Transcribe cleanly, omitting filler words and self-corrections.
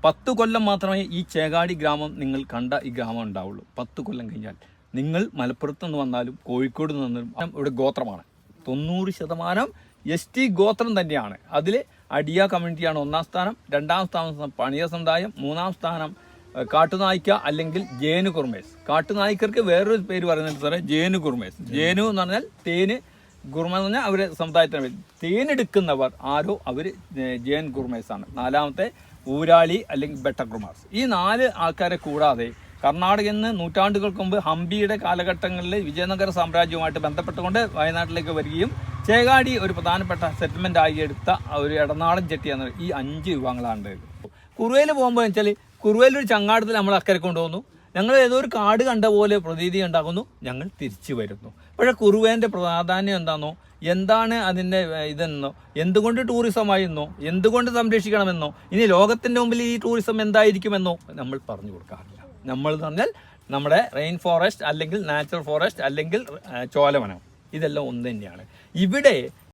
10 കൊല്ലം മാത്രമേ ഈ ചേകാടി ഗ്രാമം നിങ്ങൾ കണ്ട ഈ ഗ്രാമം ഉണ്ടാവുള്ളൂ. 10 കൊല്ലം കഴിഞ്ഞാൽ നിങ്ങൾ മലപ്പുറത്ത് നിന്ന് വന്നാലും കോഴിക്കോട് നിന്നും ഇവിടെ ഗോത്രമാണ്. 90% ST ഗോത്രം തന്നെയാണ്. അതിൽ അടിയ കമ്മ്യൂണിറ്റിയാണ് 1ാം സ്ഥാനം, 2ാം സ്ഥാനം പണിയ സമുദായം, 3ാം സ്ഥാനം കാട്ടുനായ്ക്ക അല്ലെങ്കിൽ ജേനു കുർമേസ്. കാട്ടുനായ്ക്കർക്ക് വേറൊരു പേര് പറയുന്നുണ്ട് സാറേ, ജേനു കുർമേസ്. ജേനു എന്ന് പറഞ്ഞാൽ തേന്, ഗുർമ എന്ന് പറഞ്ഞാൽ അവർ സമുദായത്തിന് തേനെടുക്കുന്നവർ ആരോ അവർ ജേൻ ഗുർമേസാണ്. 4ാമത്തെ ഊരാളി അല്ലെങ്കിൽ ബെട്ടകുർമാസ്. ഈ 4 ആൾക്കാരെ കൂടാതെ കർണാടകയിൽ നിന്ന് നൂറ്റാണ്ടുകൾക്ക് മുമ്പ് ഹംപിയുടെ കാലഘട്ടങ്ങളിൽ വിജയനഗര സാമ്രാജ്യവുമായിട്ട് ബന്ധപ്പെട്ടുകൊണ്ട് വയനാട്ടിലേക്ക് വരികയും ചേകാടി ഒരു പ്രധാനപ്പെട്ട സെറ്റിൽമെൻ്റ് ആയി എടുത്ത ഒരു ഇടനാടൻ ചെട്ടിയാണ് ഈ 5 വിഭാഗങ്ങളാണ്. കുറുവയിൽ പോകുമ്പോൾ വെച്ചാൽ കുറുവയിലൊരു ചങ്ങാടത്തിൽ നമ്മൾ അക്കരെ കൊണ്ടുപോകുന്നു, ഞങ്ങൾ ഏതോ ഒരു കാട് കണ്ട പോലെ പ്രതീതി ഉണ്ടാകുന്നു, ഞങ്ങൾ തിരിച്ചു വരുന്നു. പക്ഷേ കുറുവേൻ്റെ പ്രാധാന്യം എന്താണെന്നോ, എന്താണ് അതിൻ്റെ ഇതെന്നോ, എന്തുകൊണ്ട് ടൂറിസമായിരുന്നോ, എന്തുകൊണ്ട് സംരക്ഷിക്കണമെന്നോ, ഇനി ലോകത്തിൻ്റെ മുമ്പിൽ ഈ ടൂറിസം എന്തായിരിക്കുമെന്നോ നമ്മൾ പറഞ്ഞു കൊടുക്കാറില്ല. നമ്മൾ എന്ന് പറഞ്ഞാൽ നമ്മുടെ റെയിൻ ഫോറസ്റ്റ് അല്ലെങ്കിൽ നാച്ചുറൽ ഫോറസ്റ്റ് അല്ലെങ്കിൽ ചോലവനം, ഇതെല്ലാം ഒന്ന് തന്നെയാണ്. ഇവിടെ